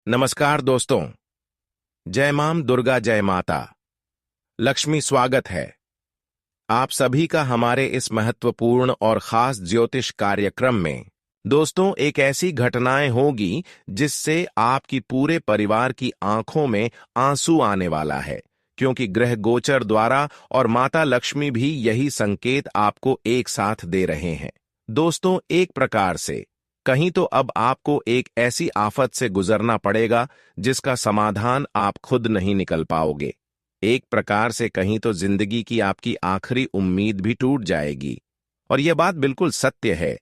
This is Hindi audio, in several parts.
नमस्कार दोस्तों। जय मां दुर्गा, जय माता लक्ष्मी। स्वागत है आप सभी का हमारे इस महत्वपूर्ण और खास ज्योतिष कार्यक्रम में। दोस्तों, एक ऐसी घटनाएं होगी जिससे आपकी पूरे परिवार की आंखों में आंसू आने वाला है, क्योंकि ग्रह गोचर द्वारा और माता लक्ष्मी भी यही संकेत आपको एक साथ दे रहे हैं। दोस्तों, एक प्रकार से कहीं तो अब आपको एक ऐसी आफत से गुजरना पड़ेगा जिसका समाधान आप खुद नहीं निकल पाओगे। एक प्रकार से कहीं तो जिंदगी की आपकी आखिरी उम्मीद भी टूट जाएगी। और यह बात बिल्कुल सत्य है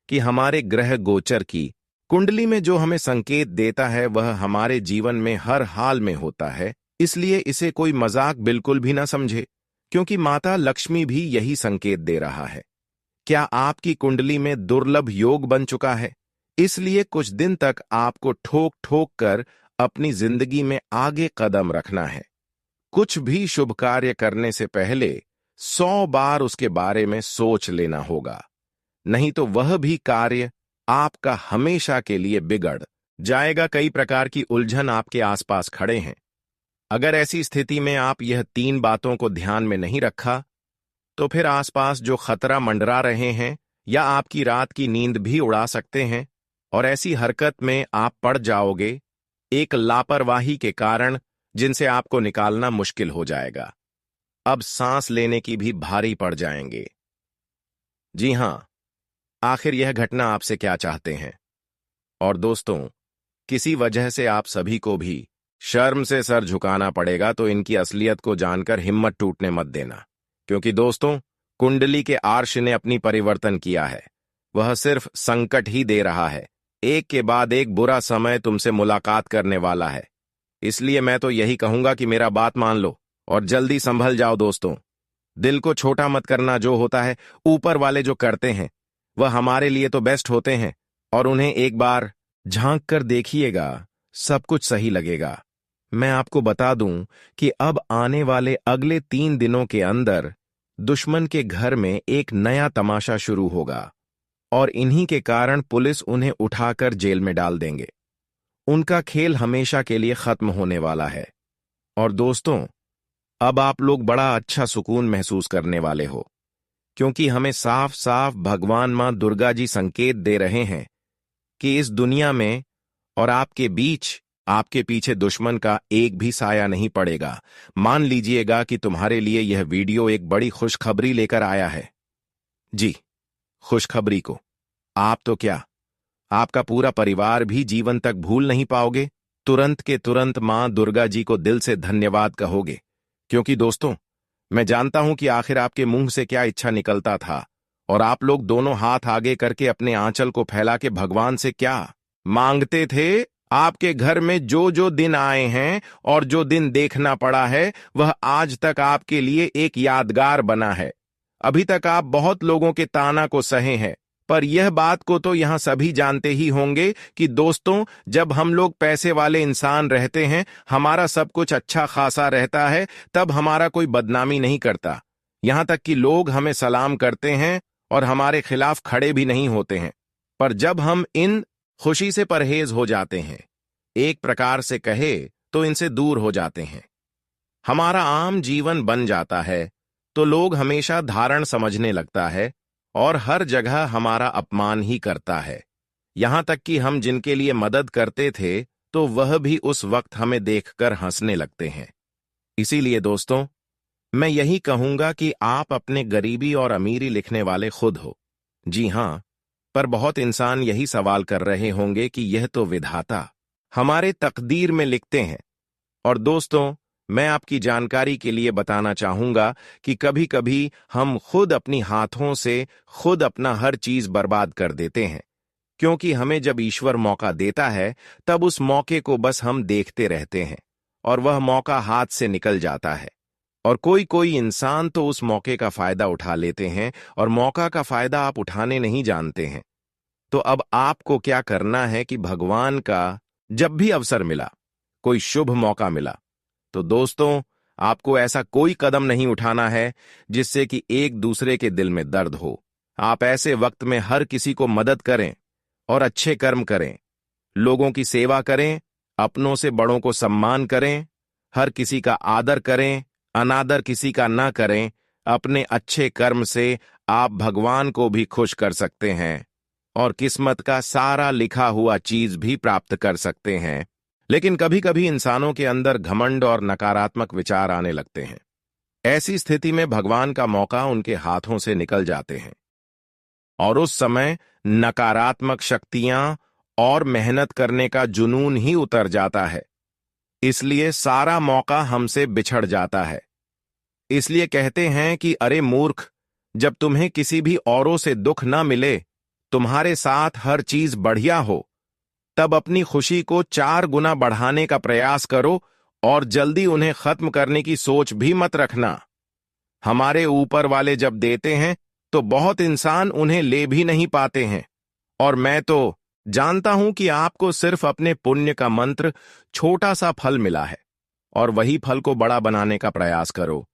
कि हमारे ग्रह गोचर की कुंडली में जो हमें संकेत देता है वह हमारे जीवन में हर हाल में होता है। इसलिए इसे कोई मजाक बिल्कुल भी ना समझे, क्योंकि माता लक्ष्मी भी यही संकेत दे रहा है। क्या आपकी कुंडली में दुर्लभ योग बन चुका है? इसलिए कुछ दिन तक आपको ठोक ठोक कर अपनी जिंदगी में आगे कदम रखना है। कुछ भी शुभ कार्य करने से पहले 100 बार उसके बारे में सोच लेना होगा, नहीं तो वह भी कार्य आपका हमेशा के लिए बिगड़ जाएगा। कई प्रकार की उलझन आपके आसपास खड़े हैं। अगर ऐसी स्थिति में आप यह 3 बातों को ध्यान में नहीं रखा तो फिर आसपास जो खतरा मंडरा रहे हैं या आपकी रात की नींद भी उड़ा सकते हैं, और ऐसी हरकत में आप पड़ जाओगे एक लापरवाही के कारण जिनसे आपको निकालना मुश्किल हो जाएगा। अब सांस लेने की भी भारी पड़ जाएंगे। जी हां, आखिर यह घटना आपसे क्या चाहते हैं? और दोस्तों, किसी वजह से आप सभी को भी शर्म से सर झुकाना पड़ेगा, तो इनकी असलियत को जानकर हिम्मत टूटने मत देना, क्योंकि दोस्तों, कुंडली के आर्श ने अपनी परिवर्तन किया है। वह सिर्फ संकट ही दे रहा है। एक के बाद एक बुरा समय तुमसे मुलाकात करने वाला है। इसलिए मैं तो यही कहूंगा कि मेरा बात मान लो और जल्दी संभल जाओ। दोस्तों, दिल को छोटा मत करना। जो होता है ऊपर वाले जो करते हैं वह हमारे लिए तो बेस्ट होते हैं, और उन्हें एक बार झांक कर देखिएगा, सब कुछ सही लगेगा। मैं आपको बता दूं कि अब आने वाले अगले 3 दिनों के अंदर दुश्मन के घर में एक नया तमाशा शुरू होगा, और इन्हीं के कारण पुलिस उन्हें उठाकर जेल में डाल देंगे। उनका खेल हमेशा के लिए खत्म होने वाला है। और दोस्तों, अब आप लोग बड़ा अच्छा सुकून महसूस करने वाले हो, क्योंकि हमें साफ साफ भगवान मां दुर्गा जी संकेत दे रहे हैं कि इस दुनिया में और आपके बीच, आपके पीछे दुश्मन का एक भी साया नहीं पड़ेगा। मान लीजिएगा कि तुम्हारे लिए यह वीडियो एक बड़ी खुशखबरी लेकर आया है। जी, खुशखबरी को आप तो क्या, आपका पूरा परिवार भी जीवन तक भूल नहीं पाओगे। तुरंत के तुरंत मां दुर्गा जी को दिल से धन्यवाद कहोगे, क्योंकि दोस्तों, मैं जानता हूं कि आखिर आपके मुंह से क्या इच्छा निकलता था, और आप लोग दोनों हाथ आगे करके अपने आंचल को फैला के भगवान से क्या मांगते थे। आपके घर में जो जो दिन आए हैं और जो दिन देखना पड़ा है, वह आज तक आपके लिए एक यादगार बना है। अभी तक आप बहुत लोगों के ताना को सहे हैं, पर यह बात को तो यहां सभी जानते ही होंगे कि दोस्तों, जब हम लोग पैसे वाले इंसान रहते हैं, हमारा सब कुछ अच्छा खासा रहता है, तब हमारा कोई बदनामी नहीं करता। यहां तक कि लोग हमें सलाम करते हैं और हमारे खिलाफ खड़े भी नहीं होते हैं। पर जब हम इन खुशी से परहेज हो जाते हैं, एक प्रकार से कहे तो इनसे दूर हो जाते हैं, हमारा आम जीवन बन जाता है, तो लोग हमेशा धारण समझने लगता है और हर जगह हमारा अपमान ही करता है। यहां तक कि हम जिनके लिए मदद करते थे, तो वह भी उस वक्त हमें देखकर हंसने लगते हैं। इसीलिए दोस्तों, मैं यही कहूंगा कि आप अपने गरीबी और अमीरी लिखने वाले खुद हो। जी हां, पर बहुत इंसान यही सवाल कर रहे होंगे कि यह तो विधाता हमारे तकदीर में लिखते हैं। और दोस्तों, मैं आपकी जानकारी के लिए बताना चाहूंगा कि कभी कभी हम खुद अपनी हाथों से खुद अपना हर चीज बर्बाद कर देते हैं, क्योंकि हमें जब ईश्वर मौका देता है, तब उस मौके को बस हम देखते रहते हैं और वह मौका हाथ से निकल जाता है। और कोई कोई इंसान तो उस मौके का फायदा उठा लेते हैं, और मौका का फायदा आप उठाने नहीं जानते हैं। तो अब आपको क्या करना है कि भगवान का जब भी अवसर मिला, कोई शुभ मौका मिला, तो दोस्तों, आपको ऐसा कोई कदम नहीं उठाना है जिससे कि एक दूसरे के दिल में दर्द हो। आप ऐसे वक्त में हर किसी को मदद करें और अच्छे कर्म करें, लोगों की सेवा करें अपनों से बड़ों को सम्मान करें, हर किसी का आदर करें, अनादर किसी का ना करें। अपने अच्छे कर्म से आप भगवान को भी खुश कर सकते हैं और किस्मत का सारा लिखा हुआ चीज भी प्राप्त कर सकते हैं। लेकिन कभी कभी इंसानों के अंदर घमंड और नकारात्मक विचार आने लगते हैं। ऐसी स्थिति में भगवान का मौका उनके हाथों से निकल जाते हैं और उस समय नकारात्मक शक्तियां और मेहनत करने का जुनून ही उतर जाता है। इसलिए सारा मौका हमसे बिछड़ जाता है। इसलिए कहते हैं कि अरे मूर्ख, जब तुम्हें किसी भी औरों से दुख ना मिले, तुम्हारे साथ हर चीज बढ़िया हो, तब अपनी खुशी को 4 गुना बढ़ाने का प्रयास करो और जल्दी उन्हें खत्म करने की सोच भी मत रखना। हमारे ऊपर वाले जब देते हैं तो बहुत इंसान उन्हें ले भी नहीं पाते हैं, और मैं तो जानता हूं कि आपको सिर्फ अपने पुण्य का मंत्र छोटा सा फल मिला है और वही फल को बड़ा बनाने का प्रयास करो।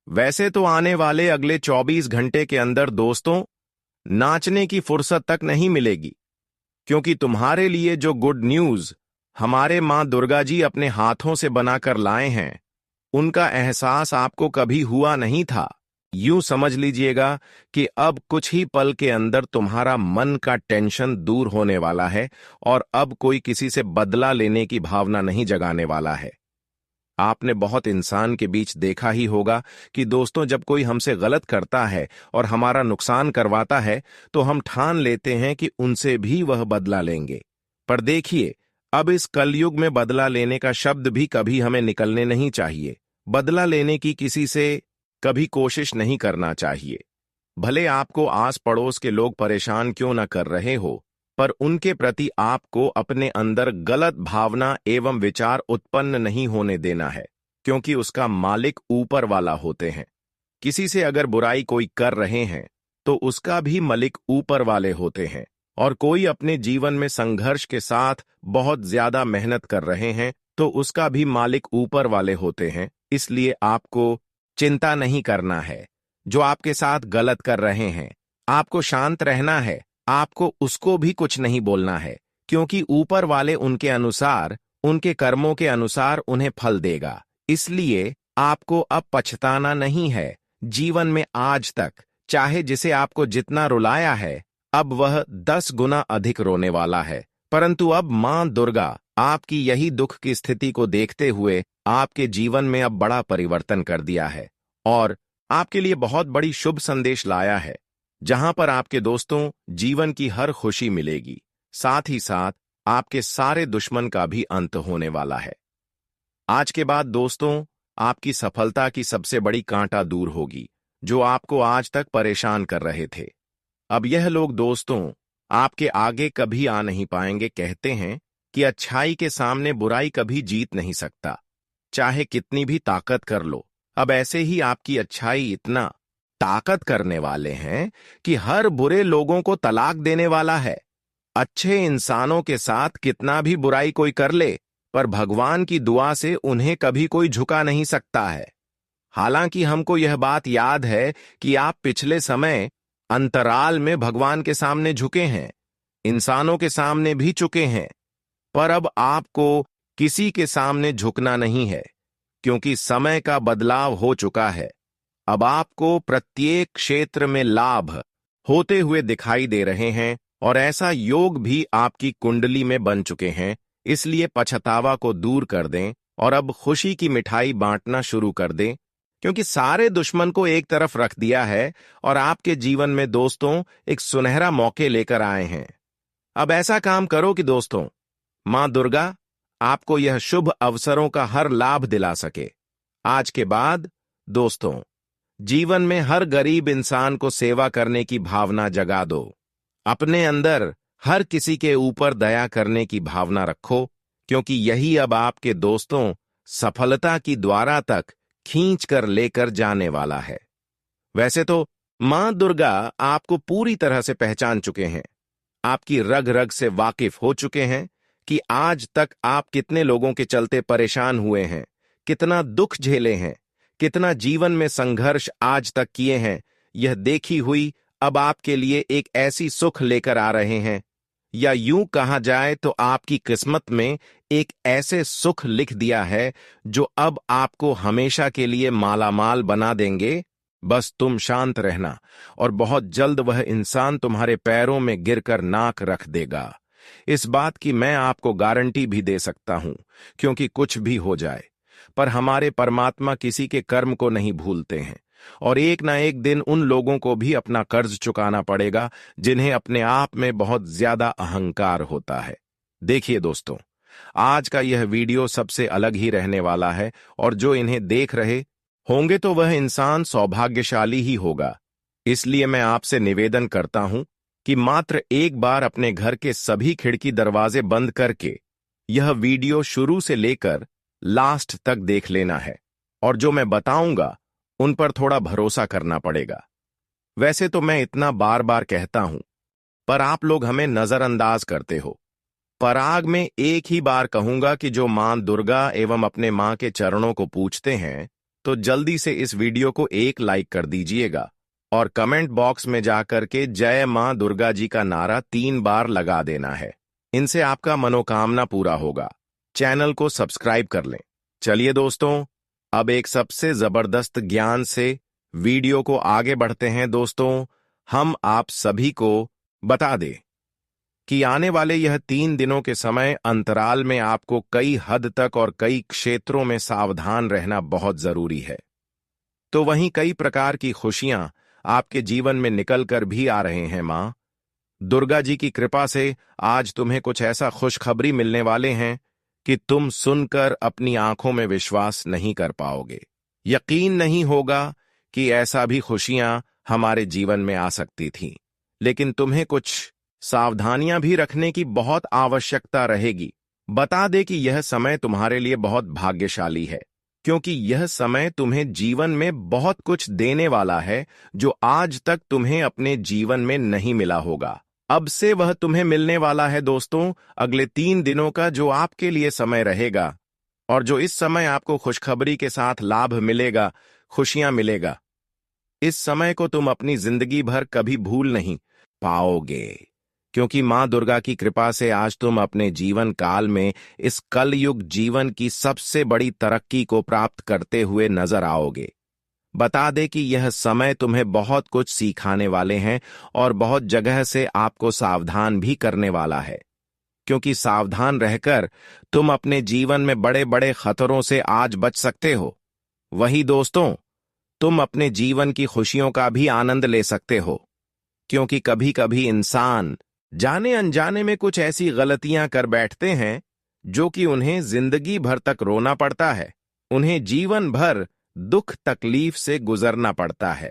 वैसे तो आने वाले अगले 24 घंटे के अंदर दोस्तों नाचने की फुर्सत तक नहीं मिलेगी, क्योंकि तुम्हारे लिए जो गुड न्यूज हमारे मां दुर्गा जी अपने हाथों से बनाकर लाए हैं, उनका एहसास आपको कभी हुआ नहीं था। यूं समझ लीजिएगा कि अब कुछ ही पल के अंदर तुम्हारा मन का टेंशन दूर होने वाला है और अब कोई किसी से बदला लेने की भावना नहीं जगाने वाला है। आपने बहुत इंसान के बीच देखा ही होगा कि दोस्तों जब कोई हमसे गलत करता है और हमारा नुकसान करवाता है तो हम ठान लेते हैं कि उनसे भी वह बदला लेंगे। पर देखिए, अब इस कलयुग में बदला लेने का शब्द भी कभी हमें निकलने नहीं चाहिए। बदला लेने की किसी से कभी कोशिश नहीं करना चाहिए। भले आपको आस पड़ोस के लोग परेशान क्यों न कर रहे हो, पर उनके प्रति आपको अपने अंदर गलत भावना एवं विचार उत्पन्न नहीं होने देना है, क्योंकि उसका मालिक ऊपर वाला होते हैं। किसी से अगर बुराई कोई कर रहे हैं तो उसका भी मालिक ऊपर वाले होते हैं, और कोई अपने जीवन में संघर्ष के साथ बहुत ज्यादा मेहनत कर रहे हैं तो उसका भी मालिक ऊपर वाले होते हैं। इसलिए आपको चिंता नहीं करना है। जो आपके साथ गलत कर रहे हैं, आपको शांत रहना है। आपको उसको भी कुछ नहीं बोलना है, क्योंकि ऊपर वाले उनके अनुसार, उनके कर्मों के अनुसार उन्हें फल देगा। इसलिए आपको अब पछताना नहीं है। जीवन में आज तक चाहे जिसे आपको जितना रुलाया है, अब वह 10 गुना अधिक रोने वाला है। परंतु अब मां दुर्गा आपकी यही दुख की स्थिति को देखते हुए आपके जीवन में अब बड़ा परिवर्तन कर दिया है और आपके लिए बहुत बड़ी शुभ संदेश लाया है, जहां पर आपके दोस्तों जीवन की हर खुशी मिलेगी। साथ ही साथ आपके सारे दुश्मन का भी अंत होने वाला है। आज के बाद दोस्तों आपकी सफलता की सबसे बड़ी कांटा दूर होगी, जो आपको आज तक परेशान कर रहे थे। अब यह लोग दोस्तों आपके आगे कभी आ नहीं पाएंगे। कहते हैं कि अच्छाई के सामने बुराई कभी जीत नहीं सकता, चाहे कितनी भी ताकत कर लो। अब ऐसे ही आपकी अच्छाई इतना ताकत करने वाले हैं कि हर बुरे लोगों को तलाक देने वाला है। अच्छे इंसानों के साथ कितना भी बुराई कोई कर ले, पर भगवान की दुआ से उन्हें कभी कोई झुका नहीं सकता है। हालांकि हमको यह बात याद है कि आप पिछले समय अंतराल में भगवान के सामने झुके हैं, इंसानों के सामने भी झुके हैं, पर अब आपको किसी के सामने झुकना नहीं है, क्योंकि समय का बदलाव हो चुका है। अब आपको प्रत्येक क्षेत्र में लाभ होते हुए दिखाई दे रहे हैं और ऐसा योग भी आपकी कुंडली में बन चुके हैं। इसलिए पछतावा को दूर कर दें और अब खुशी की मिठाई बांटना शुरू कर दें, क्योंकि सारे दुश्मन को एक तरफ रख दिया है और आपके जीवन में दोस्तों एक सुनहरा मौके लेकर आए हैं। अब ऐसा काम करो कि दोस्तों मां दुर्गा आपको यह शुभ अवसरों का हर लाभ दिला सके। आज के बाद दोस्तों जीवन में हर गरीब इंसान को सेवा करने की भावना जगा दो। अपने अंदर हर किसी के ऊपर दया करने की भावना रखो, क्योंकि यही अब आपके दोस्तों सफलता की द्वारा तक खींच कर लेकर जाने वाला है। वैसे तो मां दुर्गा आपको पूरी तरह से पहचान चुके हैं, आपकी रग रग से वाकिफ हो चुके हैं कि आज तक आप कितने लोगों के चलते परेशान हुए हैं, कितना दुख झेले हैं, कितना जीवन में संघर्ष आज तक किए हैं। यह देखी हुई अब आपके लिए एक ऐसी सुख लेकर आ रहे हैं या यूं कहा जाए तो आपकी किस्मत में एक ऐसे सुख लिख दिया है जो अब आपको हमेशा के लिए मालामाल बना देंगे। बस तुम शांत रहना और बहुत जल्द वह इंसान तुम्हारे पैरों में गिरकर नाक रख देगा। इस बात की मैं आपको गारंटी भी दे सकता हूं, क्योंकि कुछ भी हो जाए, पर हमारे परमात्मा किसी के कर्म को नहीं भूलते हैं और एक ना एक दिन उन लोगों को भी अपना कर्ज चुकाना पड़ेगा जिन्हें अपने आप में बहुत ज्यादा अहंकार होता है। देखिए दोस्तों, आज का यह वीडियो सबसे अलग ही रहने वाला है और जो इन्हें देख रहे होंगे तो वह इंसान सौभाग्यशाली ही होगा। इसलिए मैं आपसे निवेदन करता हूं कि मात्र एक बार अपने घर के सभी खिड़की दरवाजे बंद करके यह वीडियो शुरू से लेकर लास्ट तक देख लेना है और जो मैं बताऊंगा उन पर थोड़ा भरोसा करना पड़ेगा। वैसे तो मैं इतना बार बार कहता हूं, पर आप लोग हमें नजरअंदाज करते हो। पराग में एक ही बार कहूंगा कि जो मां दुर्गा एवं अपने मां के चरणों को पूजते हैं तो जल्दी से इस वीडियो को एक लाइक कर दीजिएगा और कमेंट बॉक्स में जाकर के जय मां दुर्गा जी का नारा 3 बार लगा देना है। इनसे आपका मनोकामना पूरा होगा। चैनल को सब्सक्राइब कर लें। चलिए दोस्तों, अब एक सबसे जबरदस्त ज्ञान से वीडियो को आगे बढ़ते हैं। दोस्तों, हम आप सभी को बता दें कि आने वाले यह 3 दिनों के समय अंतराल में आपको कई हद तक और कई क्षेत्रों में सावधान रहना बहुत जरूरी है। तो वहीं कई प्रकार की खुशियां आपके जीवन में निकल कर भी आ रहे हैं। मां दुर्गा जी की कृपा से आज तुम्हें कुछ ऐसा खुशखबरी मिलने वाले हैं कि तुम सुनकर अपनी आंखों में विश्वास नहीं कर पाओगे। यकीन नहीं होगा कि ऐसा भी खुशियां हमारे जीवन में आ सकती थीं, लेकिन तुम्हें कुछ सावधानियां भी रखने की बहुत आवश्यकता रहेगी। बता दे कि यह समय तुम्हारे लिए बहुत भाग्यशाली है, क्योंकि यह समय तुम्हें जीवन में बहुत कुछ देने वाला है जो आज तक तुम्हें अपने जीवन में नहीं मिला होगा। अब से वह तुम्हें मिलने वाला है दोस्तों, अगले 3 दिनों का जो आपके लिए समय रहेगा और जो इस समय आपको खुशखबरी के साथ लाभ मिलेगा, खुशियां मिलेगा। इस समय को तुम अपनी जिंदगी भर कभी भूल नहीं पाओगे, क्योंकि मां दुर्गा की कृपा से आज तुम अपने जीवन काल में इस कलयुग जीवन की सबसे बड़ी तरक्की को प्राप्त करते हुए नजर आओगे। बता दे कि यह समय तुम्हें बहुत कुछ सिखाने वाले हैं और बहुत जगह से आपको सावधान भी करने वाला है, क्योंकि सावधान रहकर तुम अपने जीवन में बड़े बड़े खतरों से आज बच सकते हो। वही दोस्तों, तुम अपने जीवन की खुशियों का भी आनंद ले सकते हो, क्योंकि कभी कभी इंसान जाने अनजाने में कुछ ऐसी गलतियां कर बैठते हैं जो कि उन्हें जिंदगी भर तक रोना पड़ता है, उन्हें जीवन भर दुख तकलीफ से गुजरना पड़ता है।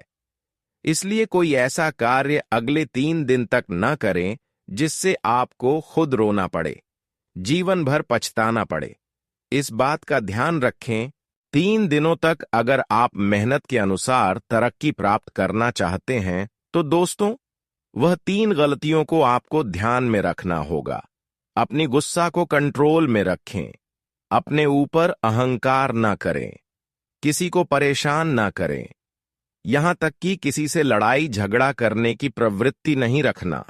इसलिए कोई ऐसा कार्य अगले 3 दिन तक न करें जिससे आपको खुद रोना पड़े, जीवन भर पछताना पड़े। इस बात का ध्यान रखें, 3 दिनों तक अगर आप मेहनत के अनुसार तरक्की प्राप्त करना चाहते हैं तो दोस्तों, वह 3 गलतियों को आपको ध्यान में रखना होगा। अपनी गुस्सा को कंट्रोल में रखें, अपने ऊपर अहंकार ना करें, किसी को परेशान ना करें, यहां तक कि किसी से लड़ाई झगड़ा करने की प्रवृत्ति नहीं रखना।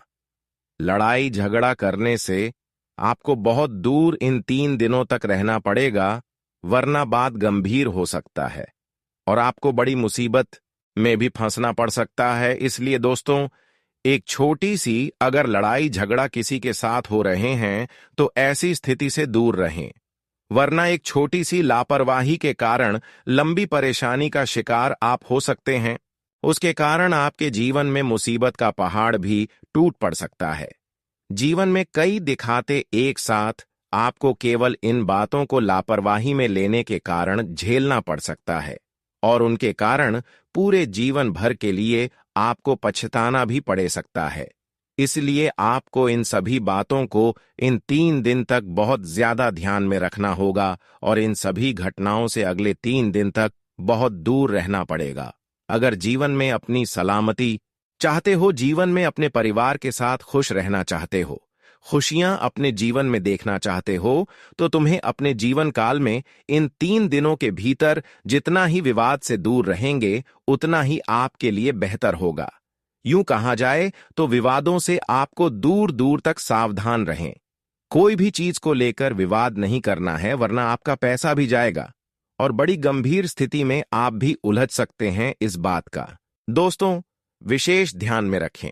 लड़ाई झगड़ा करने से आपको बहुत दूर इन 3 दिनों तक रहना पड़ेगा, वरना बात गंभीर हो सकता है और आपको बड़ी मुसीबत में भी फंसना पड़ सकता है। इसलिए दोस्तों, एक छोटी सी अगर लड़ाई झगड़ा किसी के साथ हो रहे हैं तो ऐसी स्थिति से दूर रहें, वरना एक छोटी सी लापरवाही के कारण लंबी परेशानी का शिकार आप हो सकते हैं। उसके कारण आपके जीवन में मुसीबत का पहाड़ भी टूट पड़ सकता है। जीवन में कई दिखाते एक साथ आपको केवल इन बातों को लापरवाही में लेने के कारण झेलना पड़ सकता है और उनके कारण पूरे जीवन भर के लिए आपको पछताना भी पड़े सकता है। इसलिए आपको इन सभी बातों को इन 3 दिन तक बहुत ज्यादा ध्यान में रखना होगा और इन सभी घटनाओं से अगले 3 दिन तक बहुत दूर रहना पड़ेगा। अगर जीवन में अपनी सलामती चाहते हो, जीवन में अपने परिवार के साथ खुश रहना चाहते हो, खुशियां अपने जीवन में देखना चाहते हो, तो तुम्हें अपने जीवन काल में इन 3 दिनों के भीतर जितना ही विवाद से दूर रहेंगे उतना ही आपके लिए बेहतर होगा। यूं कहा जाए तो विवादों से आपको दूर दूर तक सावधान रहें। कोई भी चीज को लेकर विवाद नहीं करना है, वरना आपका पैसा भी जाएगा और बड़ी गंभीर स्थिति में आप भी उलझ सकते हैं। इस बात का दोस्तों विशेष ध्यान में रखें।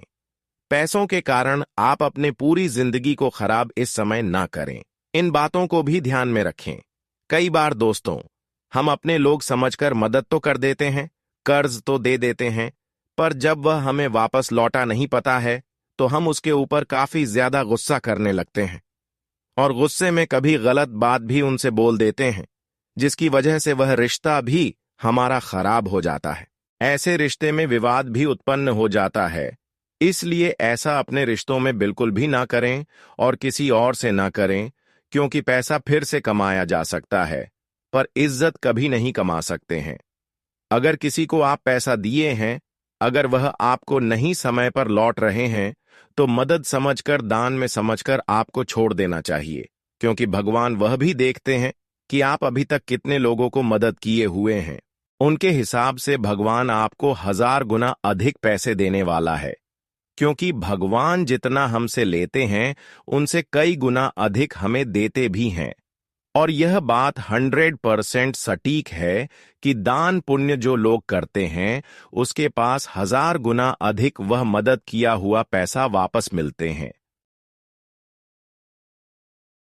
पैसों के कारण आप अपने पूरी जिंदगी को खराब इस समय ना करें। इन बातों को भी ध्यान में रखें। कई बार दोस्तों हम अपने लोग समझकर मदद तो कर देते हैं, कर्ज तो दे देते हैं, पर जब वह हमें वापस लौटा नहीं पाता है तो हम उसके ऊपर काफी ज्यादा गुस्सा करने लगते हैं और गुस्से में कभी गलत बात भी उनसे बोल देते हैं, जिसकी वजह से वह रिश्ता भी हमारा खराब हो जाता है। ऐसे रिश्ते में विवाद भी उत्पन्न हो जाता है। इसलिए ऐसा अपने रिश्तों में बिल्कुल भी ना करें और किसी और से ना करें, क्योंकि पैसा फिर से कमाया जा सकता है पर इज्जत कभी नहीं कमा सकते हैं। अगर किसी को आप पैसा दिए हैं, अगर वह आपको नहीं समय पर लौट रहे हैं तो मदद समझकर, दान में समझकर आपको छोड़ देना चाहिए, क्योंकि भगवान वह भी देखते हैं कि आप अभी तक कितने लोगों को मदद किए हुए हैं। उनके हिसाब से भगवान आपको 1000 गुना अधिक पैसे देने वाला है, क्योंकि भगवान जितना हमसे लेते हैं उनसे कई गुना अधिक हमें देते भी हैं। और यह बात 100% सटीक है कि दान पुण्य जो लोग करते हैं उसके पास 1000 गुना अधिक वह मदद किया हुआ पैसा वापस मिलते हैं।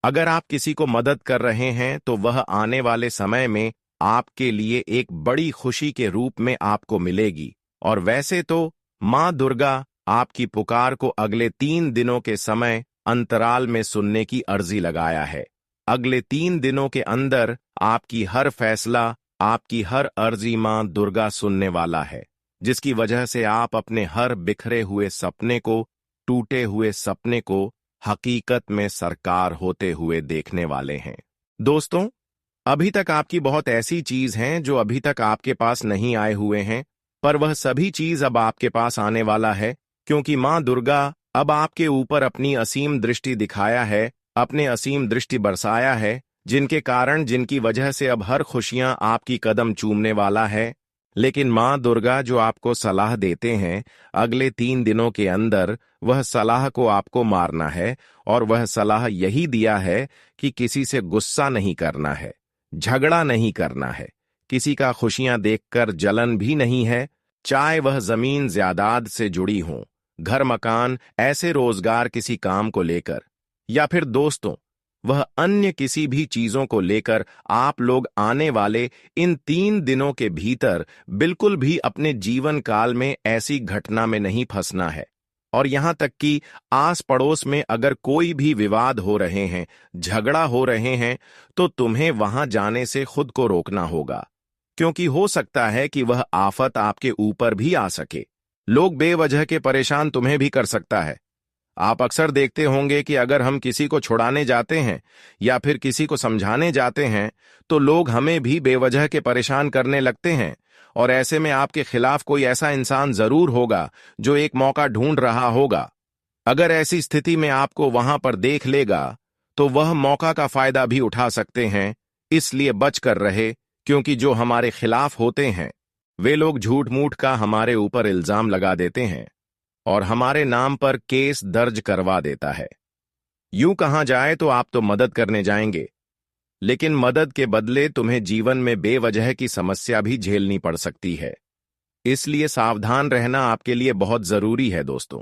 अगर आप किसी को मदद कर रहे हैं तो वह आने वाले समय में आपके लिए एक बड़ी खुशी के रूप में आपको मिलेगी। और वैसे तो मां दुर्गा आपकी पुकार को अगले 3 दिनों के समय अंतराल में सुनने की अर्जी लगाया है। अगले 3 दिनों के अंदर आपकी हर फैसला, आपकी हर अर्जी मां दुर्गा सुनने वाला है, जिसकी वजह से आप अपने हर बिखरे हुए सपने को, टूटे हुए सपने को हकीकत में साकार होते हुए देखने वाले हैं। दोस्तों, अभी तक आपकी बहुत ऐसी चीज हैं जो अभी तक आपके पास नहीं आए हुए हैं, पर वह सभी चीज अब आपके पास आने वाला है, क्योंकि मां दुर्गा अब आपके ऊपर अपनी असीम दृष्टि दिखाया है, अपने असीम दृष्टि बरसाया है, जिनके कारण, जिनकी वजह से अब हर खुशियां आपकी कदम चूमने वाला है। लेकिन मां दुर्गा जो आपको सलाह देते हैं, अगले 3 दिनों के अंदर वह सलाह को आपको मारना है, और वह सलाह यही दिया है कि किसी से गुस्सा नहीं करना है, झगड़ा नहीं करना है, किसी का खुशियां देखकर जलन भी नहीं है, चाहे वह जमीन जायदाद से जुड़ी हों, घर मकान, ऐसे रोजगार किसी काम को लेकर, या फिर दोस्तों वह अन्य किसी भी चीजों को लेकर आप लोग आने वाले इन 3 दिनों के भीतर बिल्कुल भी अपने जीवन काल में ऐसी घटना में नहीं फंसना है। और यहां तक कि आस पड़ोस में अगर कोई भी विवाद हो रहे हैं, झगड़ा हो रहे हैं, तो तुम्हें वहां जाने से खुद को रोकना होगा, क्योंकि हो सकता है कि वह आफत आपके ऊपर भी आ सके। लोग बेवजह के परेशान तुम्हें भी कर सकता है। आप अक्सर देखते होंगे कि अगर हम किसी को छुड़ाने जाते हैं या फिर किसी को समझाने जाते हैं तो लोग हमें भी बेवजह के परेशान करने लगते हैं, और ऐसे में आपके खिलाफ कोई ऐसा इंसान जरूर होगा जो एक मौका ढूंढ रहा होगा। अगर ऐसी स्थिति में आपको वहां पर देख लेगा तो वह मौका का फायदा भी उठा सकते हैं। इसलिए बच कर रहे, क्योंकि जो हमारे खिलाफ होते हैं वे लोग झूठ मूठ का हमारे ऊपर इल्जाम लगा देते हैं और हमारे नाम पर केस दर्ज करवा देता है। यूं कहा जाए तो आप तो मदद करने जाएंगे, लेकिन मदद के बदले तुम्हें जीवन में बेवजह की समस्या भी झेलनी पड़ सकती है। इसलिए सावधान रहना आपके लिए बहुत जरूरी है। दोस्तों,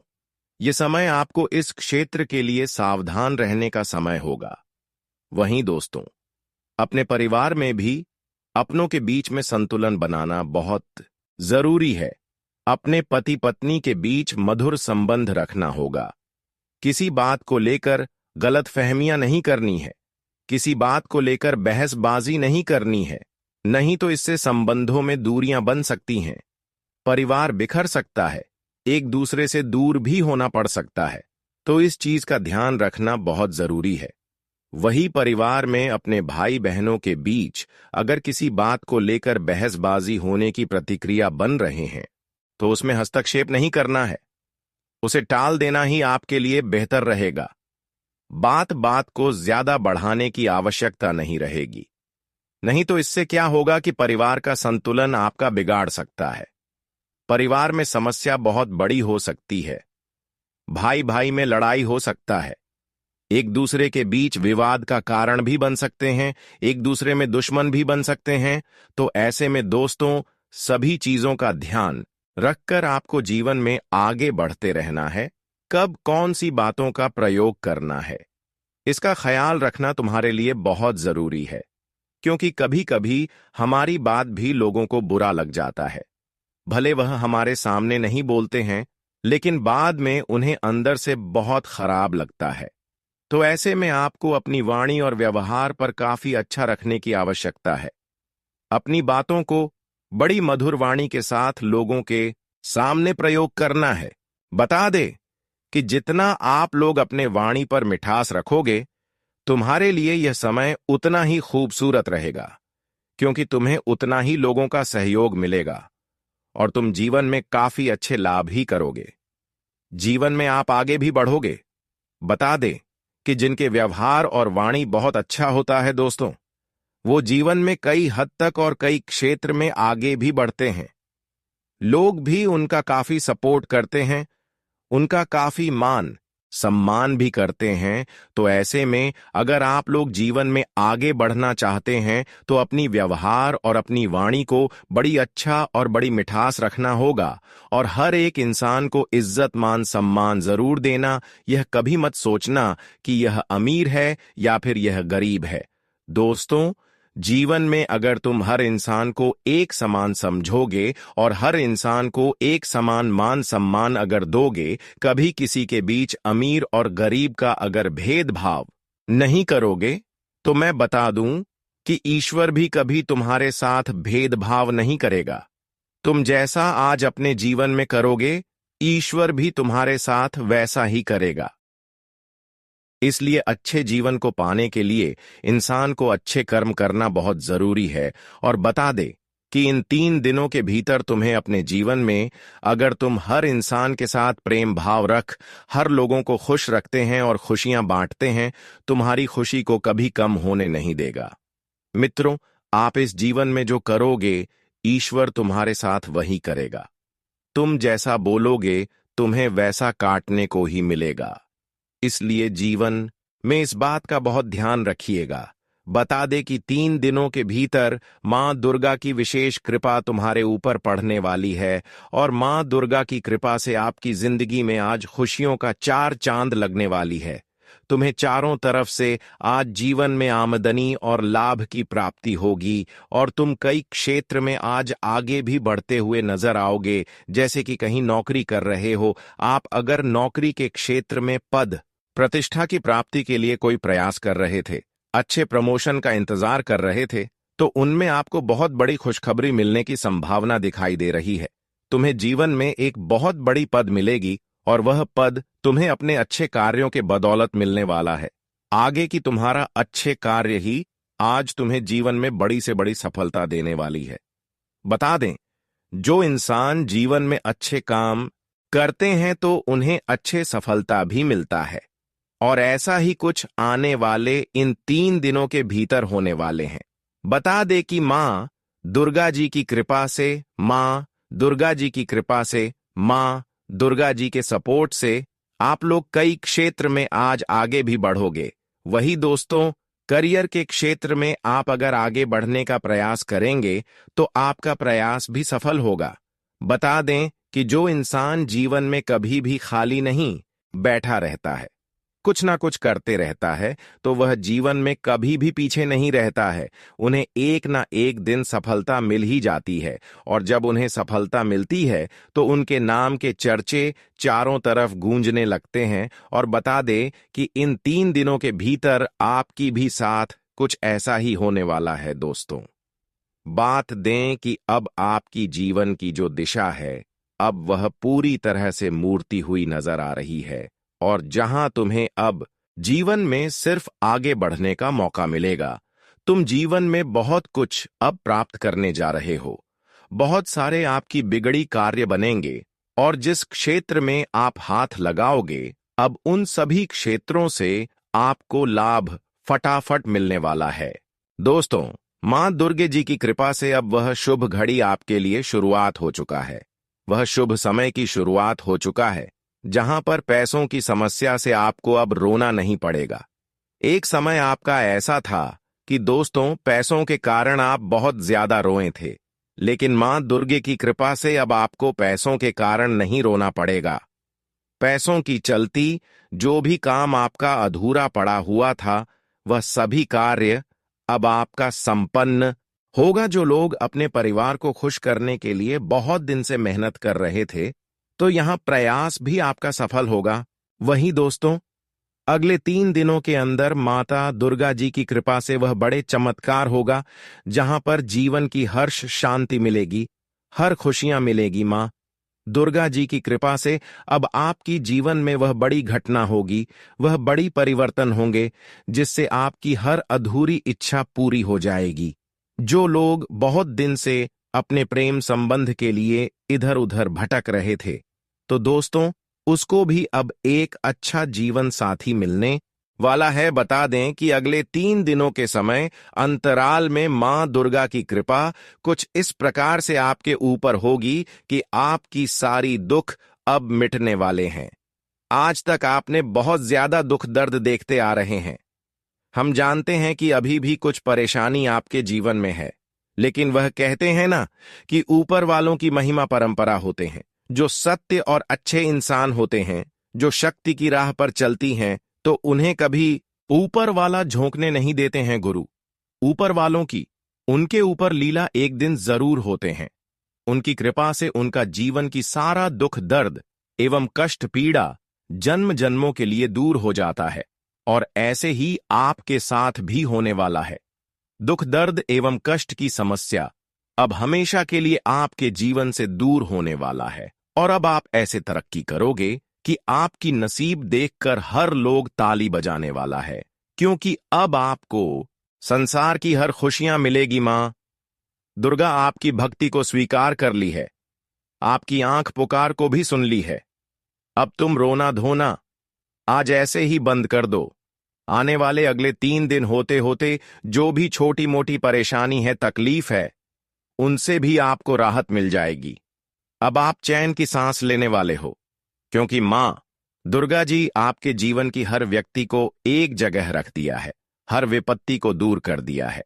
ये समय आपको इस क्षेत्र के लिए सावधान रहने का समय होगा। वहीं दोस्तों, अपने परिवार में भी अपनों के बीच में संतुलन बनाना बहुत जरूरी है। अपने पति पत्नी के बीच मधुर संबंध रखना होगा। किसी बात को लेकर गलतफहमियां नहीं करनी है, किसी बात को लेकर बहसबाजी नहीं करनी है, नहीं तो इससे संबंधों में दूरियां बन सकती हैं, परिवार बिखर सकता है, एक दूसरे से दूर भी होना पड़ सकता है। तो इस चीज का ध्यान रखना बहुत जरूरी है। वही परिवार में अपने भाई बहनों के बीच अगर किसी बात को लेकर बहसबाजी होने की प्रतिक्रिया बन रहे हैं तो उसमें हस्तक्षेप नहीं करना है, उसे टाल देना ही आपके लिए बेहतर रहेगा। बात बात को ज्यादा बढ़ाने की आवश्यकता नहीं रहेगी, नहीं तो इससे क्या होगा कि परिवार का संतुलन आपका बिगाड़ सकता है। परिवार में समस्या बहुत बड़ी हो सकती है। भाई भाई में लड़ाई हो सकता है। एक दूसरे के बीच विवाद का कारण भी बन सकते हैं, एक दूसरे में दुश्मन भी बन सकते हैं। तो ऐसे में दोस्तों, सभी चीजों का ध्यान रखकर आपको जीवन में आगे बढ़ते रहना है। कब कौन सी बातों का प्रयोग करना है, इसका ख्याल रखना तुम्हारे लिए बहुत जरूरी है, क्योंकि कभी कभी हमारी बात भी लोगों को बुरा लग जाता है। भले वह हमारे सामने नहीं बोलते हैं, लेकिन बाद में उन्हें अंदर से बहुत खराब लगता है। तो ऐसे में आपको अपनी वाणी और व्यवहार पर काफी अच्छा रखने की आवश्यकता है। अपनी बातों को बड़ी मधुर वाणी के साथ लोगों के सामने प्रयोग करना है। बता दे कि जितना आप लोग अपने वाणी पर मिठास रखोगे, तुम्हारे लिए यह समय उतना ही खूबसूरत रहेगा, क्योंकि तुम्हें उतना ही लोगों का सहयोग मिलेगा और तुम जीवन में काफी अच्छे लाभ ही करोगे। जीवन में आप आगे भी बढ़ोगे। बता दे कि जिनके व्यवहार और वाणी बहुत अच्छा होता है दोस्तों, वो जीवन में कई हद तक और कई क्षेत्र में आगे भी बढ़ते हैं। लोग भी उनका काफी सपोर्ट करते हैं, उनका काफी मान सम्मान भी करते हैं। तो ऐसे में अगर आप लोग जीवन में आगे बढ़ना चाहते हैं, तो अपनी व्यवहार और अपनी वाणी को बड़ी अच्छा और बड़ी मिठास रखना होगा और हर एक इंसान को इज्जत मान सम्मान जरूर देना। यह कभी मत सोचना कि यह अमीर है या फिर यह गरीब है। दोस्तों, जीवन में अगर तुम हर इंसान को एक समान समझोगे और हर इंसान को एक समान मान सम्मान अगर दोगे, कभी किसी के बीच अमीर और गरीब का अगर भेदभाव नहीं करोगे, तो मैं बता दूं कि ईश्वर भी कभी तुम्हारे साथ भेदभाव नहीं करेगा। तुम जैसा आज अपने जीवन में करोगे, ईश्वर भी तुम्हारे साथ वैसा ही करेगा। इसलिए अच्छे जीवन को पाने के लिए इंसान को अच्छे कर्म करना बहुत जरूरी है। और बता दे कि इन 3 दिनों के भीतर तुम्हें अपने जीवन में अगर तुम हर इंसान के साथ प्रेम भाव रख, हर लोगों को खुश रखते हैं और खुशियां बांटते हैं, तुम्हारी खुशी को कभी कम होने नहीं देगा। मित्रों, आप इस जीवन में जो करोगे, ईश्वर तुम्हारे साथ वही करेगा। तुम जैसा बोलोगे, तुम्हें वैसा काटने को ही मिलेगा। इसलिए जीवन में इस बात का बहुत ध्यान रखिएगा। बता दे कि 3 दिनों के भीतर मां दुर्गा की विशेष कृपा तुम्हारे ऊपर पड़ने वाली है और मां दुर्गा की कृपा से आपकी जिंदगी में आज खुशियों का 4 चांद लगने वाली है। तुम्हें चारों तरफ से आज जीवन में आमदनी और लाभ की प्राप्ति होगी और तुम कई क्षेत्र में आज आगे भी बढ़ते हुए नजर आओगे। जैसे कि कहीं नौकरी कर रहे हो, आप अगर नौकरी के क्षेत्र में पद प्रतिष्ठा की प्राप्ति के लिए कोई प्रयास कर रहे थे, अच्छे प्रमोशन का इंतजार कर रहे थे, तो उनमें आपको बहुत बड़ी खुशखबरी मिलने की संभावना दिखाई दे रही है। तुम्हें जीवन में एक बहुत बड़ी पद मिलेगी और वह पद तुम्हें अपने अच्छे कार्यों के बदौलत मिलने वाला है। आगे की तुम्हारा अच्छे कार्य ही आज तुम्हें जीवन में बड़ी से बड़ी सफलता देने वाली है। बता दें, जो इंसान जीवन में अच्छे काम करते हैं तो उन्हें अच्छे सफलता भी मिलता है और ऐसा ही कुछ आने वाले इन 3 दिनों के भीतर होने वाले हैं। बता दे कि मां दुर्गा जी की कृपा से, मां दुर्गा जी की कृपा से, मां दुर्गा जी के सपोर्ट से आप लोग कई क्षेत्र में आज आगे भी बढ़ोगे। वही दोस्तों, करियर के क्षेत्र में आप अगर आगे बढ़ने का प्रयास करेंगे तो आपका प्रयास भी सफल होगा। बता दें कि जो इंसान जीवन में कभी भी खाली नहीं बैठा रहता है, कुछ ना कुछ करते रहता है, तो वह जीवन में कभी भी पीछे नहीं रहता है। उन्हें एक ना एक दिन सफलता मिल ही जाती है और जब उन्हें सफलता मिलती है तो उनके नाम के चर्चे चारों तरफ गूंजने लगते हैं। और बता दे कि इन 3 दिनों के भीतर आपकी भी साथ कुछ ऐसा ही होने वाला है दोस्तों। बात दें कि अब आपकी जीवन की जो दिशा है, अब वह पूरी तरह से मूर्ति हुई नजर आ रही है और जहां तुम्हें अब जीवन में सिर्फ आगे बढ़ने का मौका मिलेगा। तुम जीवन में बहुत कुछ अब प्राप्त करने जा रहे हो। बहुत सारे आपकी बिगड़ी कार्य बनेंगे और जिस क्षेत्र में आप हाथ लगाओगे, अब उन सभी क्षेत्रों से आपको लाभ फटाफट मिलने वाला है। दोस्तों, मां दुर्गे जी की कृपा से अब वह शुभ घड़ी आपके लिए शुरुआत हो चुका है। वह शुभ समय की शुरुआत हो चुका है, जहां पर पैसों की समस्या से आपको अब रोना नहीं पड़ेगा। एक समय आपका ऐसा था कि दोस्तों, पैसों के कारण आप बहुत ज्यादा रोए थे, लेकिन मां दुर्गे की कृपा से अब आपको पैसों के कारण नहीं रोना पड़ेगा। पैसों की चलती जो भी काम आपका अधूरा पड़ा हुआ था, वह सभी कार्य अब आपका संपन्न होगा। जो लोग अपने परिवार को खुश करने के लिए बहुत दिन से मेहनत कर रहे थे, तो यहां प्रयास भी आपका सफल होगा। वहीं दोस्तों, अगले 3 दिनों के अंदर माता दुर्गा जी की कृपा से वह बड़े चमत्कार होगा, जहां पर जीवन की हर्ष शांति मिलेगी, हर खुशियां मिलेगी। मां दुर्गा जी की कृपा से अब आपकी जीवन में वह बड़ी घटना होगी, वह बड़ी परिवर्तन होंगे, जिससे आपकी हर अधूरी इच्छा पूरी हो जाएगी। जो लोग बहुत दिन से अपने प्रेम संबंध के लिए इधर उधर भटक रहे थे, तो दोस्तों, उसको भी अब एक अच्छा जीवन साथी मिलने वाला है। बता दें कि अगले 3 दिनों के समय अंतराल में मां दुर्गा की कृपा कुछ इस प्रकार से आपके ऊपर होगी कि आपकी सारी दुख अब मिटने वाले हैं। आज तक आपने बहुत ज्यादा दुख दर्द देखते आ रहे हैं। हम जानते हैं कि अभी भी कुछ परेशानी आपके जीवन में है, लेकिन वह कहते हैं ना कि ऊपर वालों की महिमा परंपरा होते हैं, जो सत्य और अच्छे इंसान होते हैं, जो शक्ति की राह पर चलती हैं, तो उन्हें कभी ऊपर वाला झोंकने नहीं देते हैं। गुरु ऊपर वालों की उनके ऊपर लीला एक दिन जरूर होते हैं। उनकी कृपा से उनका जीवन की सारा दुख दर्द एवं कष्ट पीड़ा जन्म जन्मों के लिए दूर हो जाता है, और ऐसे ही आपके साथ भी होने वाला है। दुख दर्द एवं कष्ट की समस्या अब हमेशा के लिए आपके जीवन से दूर होने वाला है, और अब आप ऐसे तरक्की करोगे कि आपकी नसीब देखकर हर लोग ताली बजाने वाला है, क्योंकि अब आपको संसार की हर खुशियां मिलेगी। मां दुर्गा आपकी भक्ति को स्वीकार कर ली है, आपकी आंख पुकार को भी सुन ली है। अब तुम रोना धोना आज ऐसे ही बंद कर दो। आने वाले अगले 3 दिन होते होते जो भी छोटी मोटी परेशानी है, तकलीफ है, उनसे भी आपको राहत मिल जाएगी। अब आप चैन की सांस लेने वाले हो, क्योंकि मां दुर्गा जी आपके जीवन की हर व्यक्ति को एक जगह रख दिया है, हर विपत्ति को दूर कर दिया है।